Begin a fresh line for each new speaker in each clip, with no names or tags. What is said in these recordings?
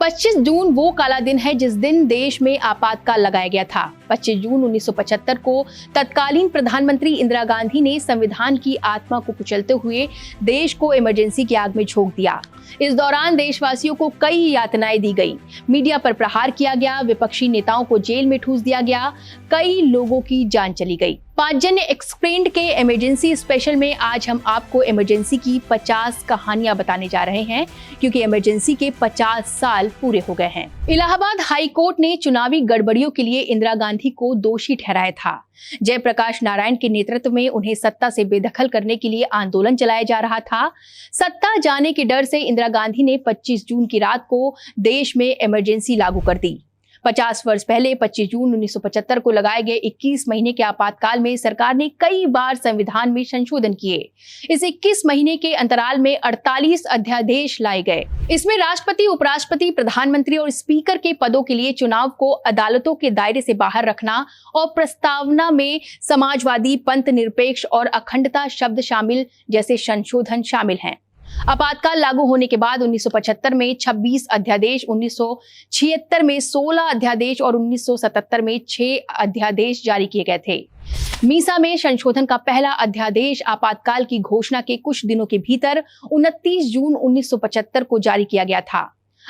25 जून वो काला दिन है जिस दिन देश में आपातकाल लगाया गया था। 25 जून 1975 को तत्कालीन प्रधानमंत्री इंदिरा गांधी ने संविधान की आत्मा को कुचलते हुए देश को इमरजेंसी की आग में झोंक दिया। इस दौरान देशवासियों को कई यातनाएं दी गई, मीडिया पर प्रहार किया गया, विपक्षी नेताओं को जेल में ठूस दिया गया, कई लोगों की जान चली गई। 5 जन एक्सप्लेन्ड के इमरजेंसी स्पेशल में आज हम आपको इमरजेंसी की 50 कहानियां बताने जा रहे हैं, क्योंकि इमरजेंसी के 50 साल पूरे हो गए हैं। इलाहाबाद हाई कोर्ट ने चुनावी गड़बड़ियों के लिए इंदिरा गांधी को दोषी ठहराया था। जयप्रकाश नारायण के नेतृत्व में उन्हें सत्ता से बेदखल करने के लिए आंदोलन चलाया जा रहा था। सत्ता जाने के डर से इंदिरा गांधी ने 25 जून की रात को देश में इमरजेंसी लागू कर दी। 50 वर्ष पहले 25 जून 1975 को लगाए गए 21 महीने के आपातकाल में सरकार ने कई बार संविधान में संशोधन किए। इस 21 महीने के अंतराल में 48 अध्यादेश लाए गए। इसमें राष्ट्रपति, उपराष्ट्रपति, प्रधानमंत्री और स्पीकर के पदों के लिए चुनाव को अदालतों के दायरे से बाहर रखना और प्रस्तावना में समाजवादी, पंथ निरपेक्ष और अखंडता शब्द शामिल जैसे संशोधन शामिल हैं। आपातकाल लागू होने के बाद 1975 में 26 अध्यादेश, 1976 में 16 अध्यादेश और 1977 में 6 अध्यादेश जारी किए गए थे। मीसा में संशोधन का पहला अध्यादेश आपातकाल की घोषणा के कुछ दिनों के भीतर 29 जून 1975 को जारी किया गया था।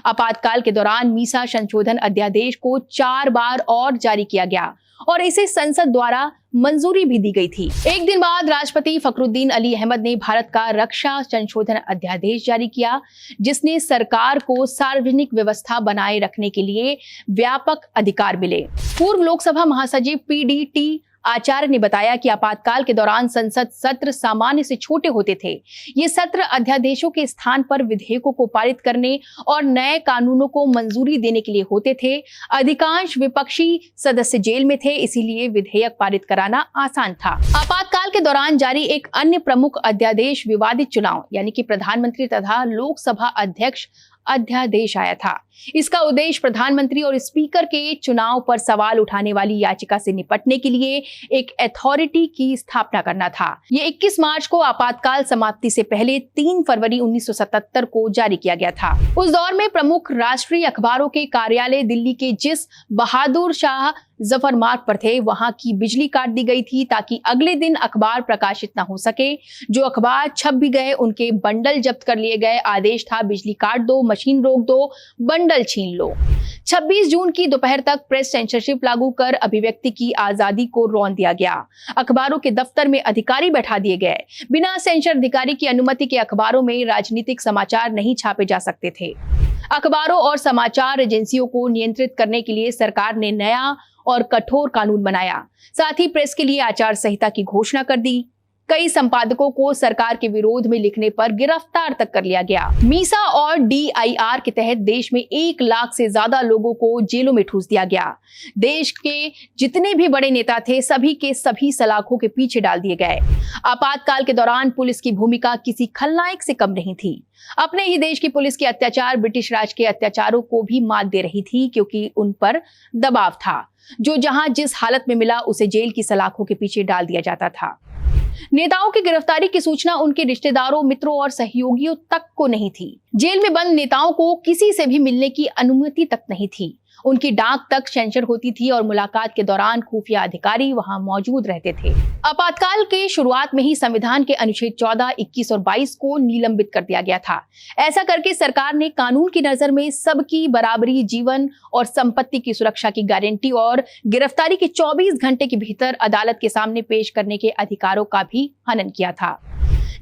आपातकाल के दौरान मीसा संशोधन अध्यादेश को 4 बार और जारी किया गया और इसे संसद द्वारा मंजूरी भी दी गई थी। एक दिन बाद राष्ट्रपति फखरुद्दीन अली अहमद ने भारत का रक्षा संशोधन अध्यादेश जारी किया, जिसने सरकार को सार्वजनिक व्यवस्था बनाए रखने के लिए व्यापक अधिकार मिले। पूर्व लोकसभा महासचिव PDT आचार्य ने बताया कि आपातकाल के दौरान संसद सत्र सामान्य से छोटे होते थे। ये सत्र अध्यादेशों के स्थान पर विधेयकों को पारित करने और नए कानूनों को मंजूरी देने के लिए होते थे। अधिकांश विपक्षी सदस्य जेल में थे, इसीलिए विधेयक पारित कराना आसान था। आपातकाल के दौरान जारी एक अन्य प्रमुख अध्यादेश विवादित चुनाव यानी कि प्रधानमंत्री तथा लोकसभा अध्यक्ष अध्यादेश आया था। इसका उद्देश्य प्रधानमंत्री और स्पीकर के चुनाव पर सवाल उठाने वाली याचिका से निपटने के लिए एक अथॉरिटी की स्थापना करना था। ये 21 मार्च को आपातकाल समाप्ति से पहले 3 फरवरी 1977 को जारी किया गया था। उस दौर में प्रमुख राष्ट्रीय अखबारों के कार्यालय दिल्ली के जिस बहादुर शाह जफर मार्ग पर थे, वहां की बिजली काट दी गई थी ताकि अगले दिन अखबार प्रकाशित न हो सके। जो अखबार छप भी गए उनके बंडल जब्त कर लिए गए। आदेश था बिजली काट दो, मशीन रोक दो, बंडल छीन लो। 26 जून की दोपहर तक प्रेस सेंसरशिप लागू कर अभिव्यक्ति की आजादी को रौंद दिया गया। अखबारों के दफ्तर में अधिकारी बैठा दिए गए। बिना सेंसर अधिकारी की अनुमति के अखबारों में राजनीतिक समाचार नहीं छापे जा सकते थे। अखबारों और समाचार एजेंसियों को नियंत्रित करने के लिए सरकार ने नया और कठोर कानून बनाया। साथ ही प्रेस के लिए आचार संहिता की घोषणा कर दी। कई संपादकों को सरकार के विरोध में लिखने पर गिरफ्तार तक कर लिया गया। मीसा और DIR के तहत देश में 1 लाख से ज्यादा लोगों को जेलों में ठूस दिया गया। देश के जितने भी बड़े नेता थे, सभी के सभी सलाखों के पीछे डाल दिए गए। आपातकाल के दौरान पुलिस की भूमिका किसी खलनायक से कम नहीं थी। अपने ही देश की पुलिस के अत्याचार ब्रिटिश राज के अत्याचारों को भी मात दे रही थी, क्योंकि उन पर दबाव था। जो जहां जिस हालत में मिला उसे जेल की सलाखों के पीछे डाल दिया जाता था। नेताओं की गिरफ्तारी की सूचना उनके रिश्तेदारों, मित्रों और सहयोगियों तक को नहीं थी। जेल में बंद नेताओं को किसी से भी मिलने की अनुमति तक नहीं थी। उनकी डाक तक सेंसर होती थी और मुलाकात के दौरान खुफिया अधिकारी वहां मौजूद रहते थे। आपातकाल के शुरुआत में ही संविधान के अनुच्छेद 14, 21 और 22 को निलंबित कर दिया गया था। ऐसा करके सरकार ने कानून की नजर में सबकी बराबरी, जीवन और संपत्ति की सुरक्षा की गारंटी और गिरफ्तारी के 24 घंटे के भीतर अदालत के सामने पेश करने के अधिकारों का भी हनन किया था।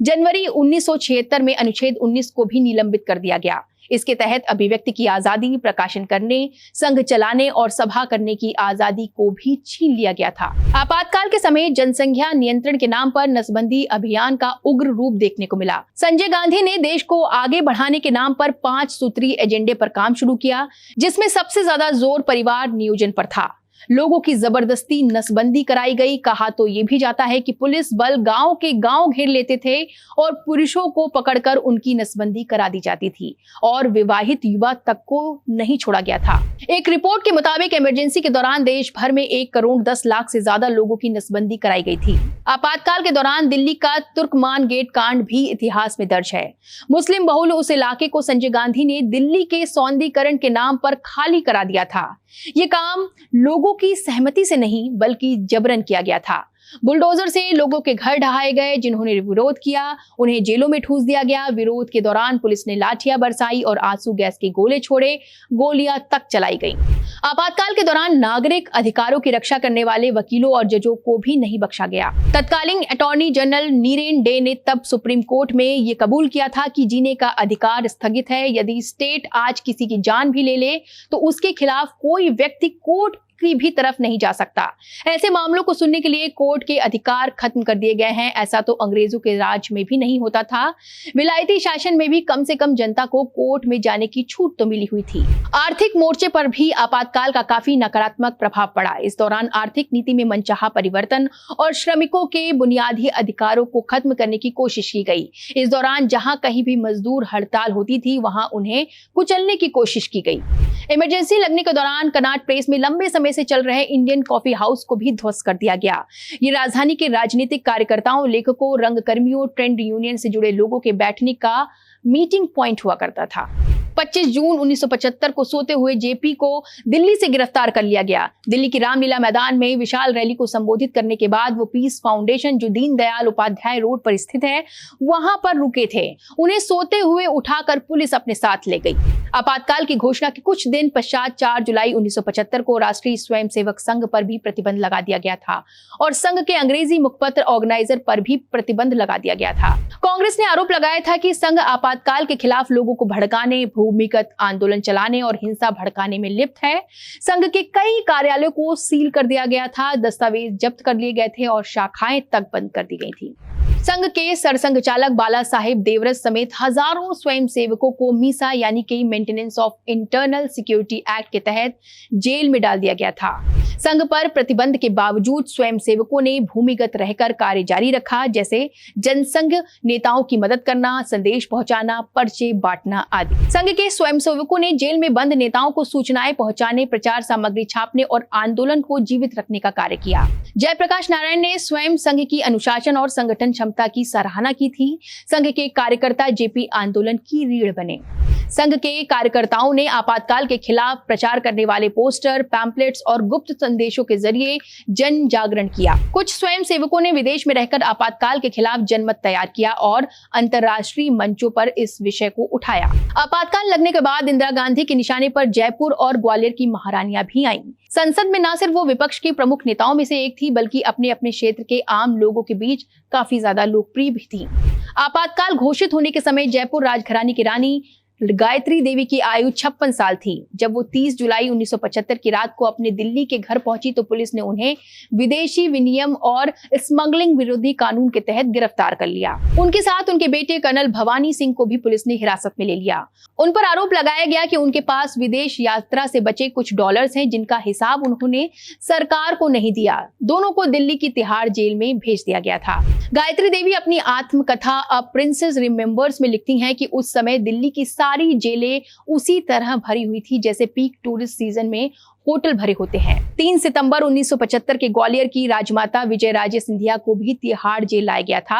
जनवरी 1976 में अनुच्छेद 19 को भी निलंबित कर दिया गया। इसके तहत अभिव्यक्ति की आजादी, प्रकाशन करने, संघ चलाने और सभा करने की आजादी को भी छीन लिया गया था। आपातकाल के समय जनसंख्या नियंत्रण के नाम पर नसबंदी अभियान का उग्र रूप देखने को मिला। संजय गांधी ने देश को आगे बढ़ाने के नाम पर 5 सूत्री एजेंडे पर काम शुरू किया, जिसमें सबसे ज्यादा जोर परिवार नियोजन पर था। लोगों की जबरदस्ती नसबंदी कराई गई। कहा तो ये भी जाता है कि पुलिस बल गांव के गांव घेर लेते थे और पुरुषों को पकड़कर उनकी नसबंदी करा दी जाती थी और विवाहित युवा तक को नहीं छोड़ा गया था। एक रिपोर्ट के मुताबिक इमरजेंसी के दौरान देश भर में 1 करोड़ 10 लाख से ज्यादा लोगों की नसबंदी कराई गई थी। आपातकाल के दौरान दिल्ली का तुर्कमान गेट कांड भी इतिहास में दर्ज है। मुस्लिम बहुल उस इलाके को संजय गांधी ने दिल्ली के सौंदर्यीकरण के नाम पर खाली करा दिया था। ये काम लोगों की सहमति से नहीं बल्कि जबरन किया गया था। बुलडोजर से लोगों के घर ढहाए गए, जिन्होंने विरोध किया उन्हें जेलों में ठूस दिया गया। विरोध के दौरान पुलिस ने लाठियां बरसाई और आंसू गैस के गोले छोड़े, गोलियां तक चलाई गईं। आपातकाल के दौरान नागरिक अधिकारों की रक्षा करने वाले वकीलों और जजों को भी नहीं बख्शा गया। तत्कालीन अटॉर्नी जनरल नीरेन डे ने तब सुप्रीम कोर्ट में ये कबूल किया था कि जीने का अधिकार स्थगित है। यदि स्टेट आज किसी की जान भी ले ले तो उसके खिलाफ कोई व्यक्ति कोर्ट की भी तरफ नहीं जा सकता। ऐसे मामलों को सुनने के लिए कोर्ट के अधिकार खत्म कर दिए गए हैं। ऐसा तो अंग्रेजों के राज में भी नहीं होता था। विलायती शासन में भी कम से कम जनता को कोर्ट में जाने की छूट तो मिली हुई थी। आर्थिक मोर्चे पर भी आपातकाल का काफी नकारात्मक प्रभाव पड़ा। इस दौरान आर्थिक नीति में मनचाहा परिवर्तन और श्रमिकों के बुनियादी अधिकारों को खत्म करने की कोशिश की गई। इस दौरान जहां कहीं भी मजदूर हड़ताल होती थी वहां उन्हें कुचलने की कोशिश की गई। इमरजेंसी लगने के दौरान कनॉट प्लेस में लंबे समय से चल रहे इंडियन कॉफी हाउस को भी ध्वस्त कर दिया गया। ये राजधानी के राजनीतिक कार्यकर्ताओं, लेखकों, रंगकर्मियों, ट्रेड यूनियन से जुड़े लोगों के बैठने का मीटिंग पॉइंट हुआ करता था। 25 जून 1975 को सोते हुए जेपी को दिल्ली से गिरफ्तार कर लिया गया। दिल्ली की रामलीला मैदान में विशाल रैली को संबोधित करने के बाद वो पीस फाउंडेशन, जो दीनदयाल उपाध्याय रोड पर स्थित है, वहां पर रुके थे। उन्हें सोते हुए उठाकर पुलिस अपने साथ ले गई। आपातकाल की घोषणा के कुछ दिन पश्चात 4 जुलाई 1975 को राष्ट्रीय स्वयंसेवक संघ पर भी प्रतिबंध लगा दिया गया था और संघ के अंग्रेजी मुखपत्र ऑर्गेनाइजर पर भी प्रतिबंध लगा दिया गया था। कांग्रेस ने आरोप लगाया था कि संघ आपातकाल के खिलाफ लोगों को भड़काने, भूमिगत आंदोलन चलाने और हिंसा भड़काने में लिप्त है। संघ के कई कार्यालयों को सील कर दिया गया था, दस्तावेज जब्त कर लिए गए थे और शाखाएं तक बंद कर दी गई थी। संघ के सरसंघ चालक बाला साहेब देवरस समेत हजारों स्वयंसेवकों को मीसा यानी कि maintenance of internal security act के तहत जेल में डाल दिया गया था। संघ पर प्रतिबंध के बावजूद स्वयंसेवकों ने भूमिगत रहकर कार्य जारी रखा, जैसे जनसंघ नेताओं की मदद करना, संदेश पहुंचाना, पर्चे बांटना आदि। संघ के स्वयंसेवकों ने जेल में बंद नेताओं को सूचनाएं पहुंचाने, प्रचार सामग्री छापने और आंदोलन को जीवित रखने का कार्य किया। जयप्रकाश नारायण ने स्वयं संघ की अनुशासन और संगठन क्षमता की सराहना की थी। संघ के कार्यकर्ता जेपी आंदोलन की रीढ़ बने। संघ के कार्यकर्ताओं ने आपातकाल के खिलाफ प्रचार करने वाले पोस्टर, पैम्पलेट्स और गुप्त संदेशों के जरिए जन जागरण किया। कुछ स्वयंसेवकों ने विदेश में रहकर आपातकाल के खिलाफ जनमत तैयार किया और अंतर्राष्ट्रीय मंचों पर इस विषय को उठाया। आपातकाल लगने के बाद इंदिरा गांधी के निशाने पर जयपुर और ग्वालियर की महारानियां भी आईं। संसद में न सिर्फ वो विपक्ष की प्रमुख नेताओं में से एक थी, बल्कि अपने अपने क्षेत्र के आम लोगों के बीच काफी ज्यादा लोकप्रिय भी थी। आपातकाल घोषित होने के समय जयपुर राजघराने की रानी गायत्री देवी की आयु 56 साल थी। जब वो 30 जुलाई 1975 की रात को अपने दिल्ली के घर पहुंची तो पुलिस ने उन्हें विदेशी विनिमय और स्मगलिंग विरोधी कानून के तहत गिरफ्तार कर लिया। उनके साथ उनके बेटे कर्नल भवानी सिंह को भी पुलिस ने हिरासत में ले लिया। उन पर आरोप लगाया गया कि उनके पास विदेश यात्रा से बचे कुछ डॉलर्स हैं, जिनका हिसाब उन्होंने सरकार को नहीं दिया। दोनों को दिल्ली की तिहाड़ जेल में भेज दिया गया था। गायत्री देवी अपनी आत्मकथा अ प्रिंसेस रिमेंबर्स में लिखती हैं कि उस समय दिल्ली की सारी जेलें उसी तरह भरी हुई थी जैसे पीक टूरिस्ट सीजन में होटल भरे होते हैं। 3 सितंबर 1975 के ग्वालियर की राजमाता विजय राजे सिंधिया को भी तिहाड़ जेल लाया गया था।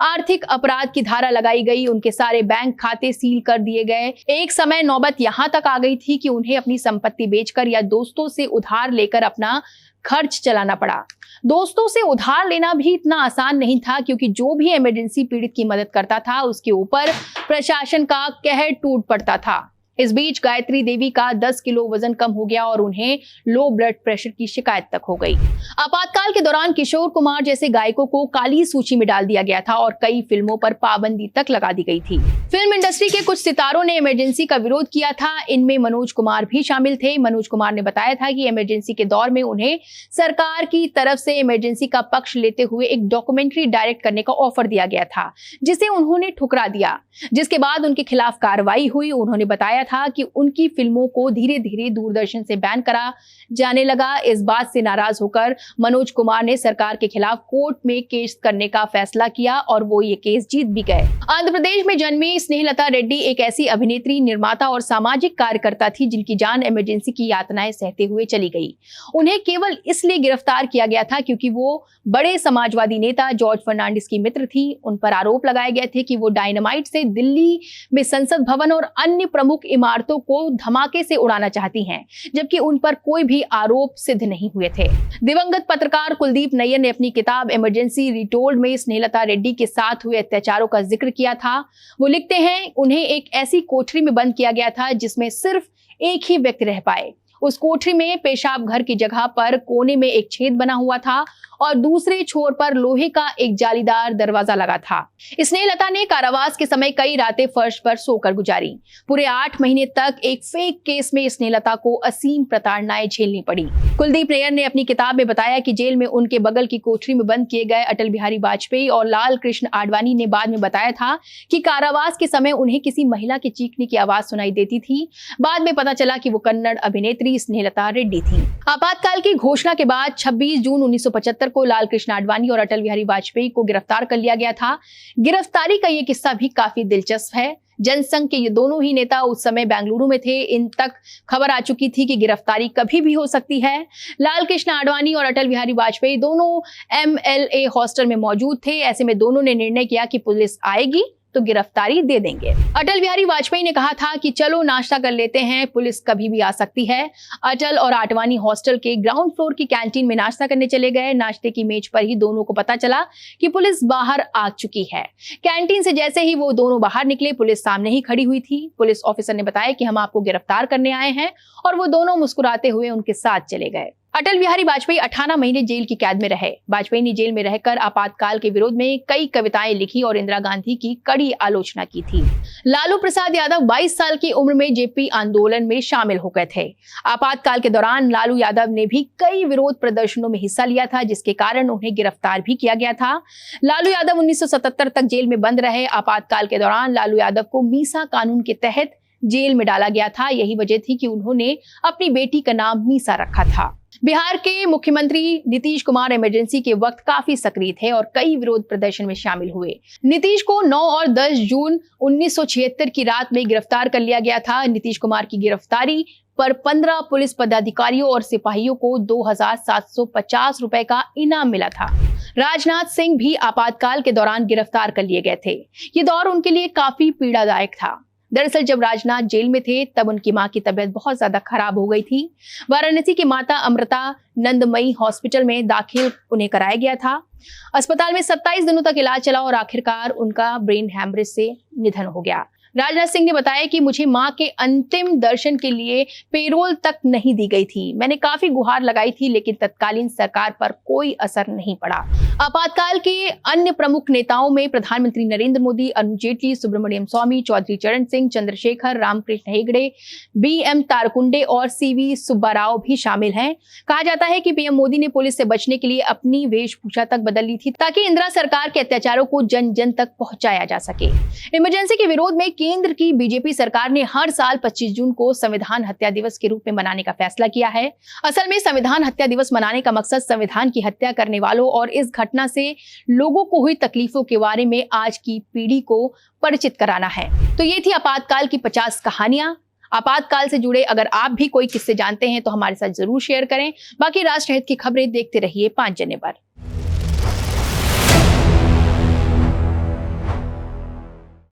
आर्थिक अपराध की धारा लगाई गई, उनके सारे बैंक खाते सील कर दिए गए। एक समय नौबत यहां तक आ गई थी कि उन्हें अपनी संपत्ति बेचकर या दोस्तों से उधार लेकर अपना खर्च चलाना पड़ा। दोस्तों से उधार लेना भी इतना आसान नहीं था, क्योंकि जो भी इमरजेंसी पीड़ित की मदद करता था उसके ऊपर प्रशासन का कहर टूट पड़ता था। इस बीच गायत्री देवी का 10 किलो वजन कम हो गया और उन्हें लो ब्लड प्रेशर की शिकायत तक हो गई। आपातकाल के दौरान किशोर कुमार जैसे गायकों को काली सूची में डाल दिया गया था और कई फिल्मों पर पाबंदी तक लगा दी गई थी। फिल्म इंडस्ट्री के कुछ सितारों ने इमरजेंसी का विरोध किया था। इनमें मनोज कुमार भी शामिल थे। मनोज कुमार ने बताया था कि इमरजेंसी के दौर में उन्हें सरकार की तरफ से इमरजेंसी का पक्ष लेते हुए एक डॉक्यूमेंट्री डायरेक्ट करने का ऑफर दिया गया था, जिसे उन्होंने ठुकरा दिया, जिसके बाद उनके खिलाफ कार्रवाई हुई। उन्होंने बताया था कि उनकी फिल्मों को धीरे धीरे दूरदर्शन से बैन करा जाने लगा। इस बात से नाराज होकर मनोज कुमार ने सरकार के खिलाफ कोर्ट में केस करने का फैसला किया और वो ये केस जीत भी गए। आंध्र प्रदेश में जन्मी स्नेहलता रेड्डी एक ऐसी अभिनेत्री, निर्माता और सामाजिक कार्यकर्ता थी जिनकी जान इमरजेंसी की यातनाएं सहते हुए चली गई। उन्हें केवल इसलिए गिरफ्तार किया गया था क्योंकि वो बड़े समाजवादी नेता जॉर्ज फर्नांडिस की मित्र थी। उन पर आरोप लगाए गए थे कि वो डायनामाइट से दिल्ली में संसद भवन और अन्य प्रमुख इमारतों को धमाके से उड़ाना चाहती हैं, जबकि उन पर कोई भी आरोप सिद्ध नहीं हुए थे। दिवंगत पत्रकार कुलदीप नैयर ने अपनी किताब इमरजेंसी रिटोल्ड में स्नेहलता रेड्डी के साथ हुए अत्याचारों का जिक्र किया था। वो लिखते हैं, उन्हें एक ऐसी कोठरी में बंद किया गया था जिसमें सिर्फ एक ही व्यक्ति रह पाए। उस कोठरी में पेशाब घर की जगह पर कोने में एक छेद बना हुआ था और दूसरे छोर पर लोहे का एक जालीदार दरवाजा लगा था। स्नेहलता ने कारावास के समय कई रातें फर्श पर सोकर गुजारी। पूरे 8 महीने तक एक फेक केस में स्नेहलता को असीम प्रताड़नाएं झेलनी पड़ी। कुलदीप नैयर ने अपनी किताब में बताया कि जेल में उनके बगल की कोठरी में बंद किए गए अटल बिहारी वाजपेयी और लाल कृष्ण आडवाणी ने बाद में बताया था कि कारावास के समय उन्हें किसी महिला के चीखने की आवाज सुनाई देती थी। बाद में पता चला कि वो कन्नड़ अभिनेत्री स्नेहलता रेड्डी थी। आपातकाल की घोषणा के बाद 26 जून 1975 को लाल कृष्ण आडवाणी और अटल बिहारी वाजपेयी को गिरफ्तार कर लिया गया था। गिरफ्तारी का ये किस्सा भी काफी दिलचस्प है। जनसंघ के ये दोनों ही नेता उस समय बेंगलुरु में थे। इन तक खबर आ चुकी थी कि गिरफ्तारी कभी भी हो सकती है। लाल कृष्ण आडवाणी और अटल बिहारी वाजपेयी दोनों MLA हॉस्टल में मौजूद थे। ऐसे में दोनों ने निर्णय किया कि पुलिस आएगी तो गिरफ्तारी दे देंगे। अटल बिहारी वाजपेयी ने कहा था कि चलो नाश्ता कर लेते हैं, पुलिस कभी भी आ सकती है। अटल और आडवाणी हॉस्टल के ग्राउंड फ्लोर की कैंटीन में नाश्ता करने चले गए। नाश्ते की मेज पर ही दोनों को पता चला कि पुलिस बाहर आ चुकी है। कैंटीन से जैसे ही वो दोनों बाहर निकले, पुलिस सामने ही खड़ी हुई थी। पुलिस ऑफिसर ने बताया कि हम आपको गिरफ्तार करने आए हैं और वो दोनों मुस्कुराते हुए उनके साथ चले गए। अटल बिहारी वाजपेयी 18 महीने जेल की कैद में रहे। वाजपेयी ने जेल में रहकर आपातकाल के विरोध में कई कविताएं लिखी और इंदिरा गांधी की कड़ी आलोचना की थी। लालू प्रसाद यादव 22 साल की उम्र में जेपी आंदोलन में शामिल हो गए थे। आपातकाल के दौरान लालू यादव ने भी कई विरोध प्रदर्शनों में हिस्सा लिया था, जिसके कारण उन्हें गिरफ्तार भी किया गया था। लालू यादव 1977 तक जेल में बंद रहे। आपातकाल के दौरान लालू यादव को मीसा कानून के तहत जेल में डाला गया था। यही वजह थी कि उन्होंने अपनी बेटी का नाम मीसा रखा था। बिहार के मुख्यमंत्री नीतीश कुमार इमरजेंसी के वक्त काफी सक्रिय थे और कई विरोध प्रदर्शन में शामिल हुए। नीतीश को 9 और 10 जून 1976 की रात में गिरफ्तार कर लिया गया था। नीतीश कुमार की गिरफ्तारी पर 15 पुलिस पदाधिकारियों और सिपाहियों को 2750 रुपए का इनाम मिला था। राजनाथ सिंह भी आपातकाल के दौरान गिरफ्तार कर लिए गए थे। ये दौर उनके लिए काफी पीड़ादायक था। दरअसल जब राजनाथ जेल में थे तब उनकी मां की तबीयत बहुत ज्यादा खराब हो गई थी। वाराणसी की माता अमृता नंदमयी हॉस्पिटल में दाखिल उन्हें कराया गया था। अस्पताल में 27 दिनों तक इलाज चला और आखिरकार उनका ब्रेन हैमरेज से निधन हो गया। राजनाथ सिंह ने बताया कि मुझे मां के अंतिम दर्शन के लिए पेरोल तक नहीं दी गई थी। मैंने काफी गुहार लगाई थी, लेकिन तत्कालीन सरकार पर कोई असर नहीं पड़ा। आपातकाल के अन्य प्रमुख नेताओं में प्रधानमंत्री नरेंद्र मोदी, अरुण जेटली, सुब्रमण्यम स्वामी, चौधरी चरण सिंह, चंद्रशेखर, रामकृष्ण हेगड़े, BM तारकुंडे और CV सुब्बाराव भी शामिल हैं। कहा जाता है कि PM मोदी ने पुलिस से बचने के लिए अपनी वेशभूषा तक बदल ली थी ताकि इंदिरा सरकार के अत्याचारों को जन जन तक पहुंचाया जा सके। इमरजेंसी के विरोध में केंद्र की बीजेपी सरकार ने हर साल 25 जून को संविधान हत्या दिवस के रूप में मनाने का फैसला किया है। असल में संविधान हत्या दिवस मनाने का मकसद संविधान की हत्या करने वालों और इस घटना से लोगों को हुई तकलीफों के बारे में आज की पीढ़ी को परिचित कराना है। तो ये थी आपातकाल की 50 कहानियां। आपातकाल से जुड़े अगर आप भी कोई किस्से जानते हैं तो हमारे साथ जरूर शेयर करें। बाकी राष्ट्रहित की खबरें देखते रहिए 5 जनवरी पर।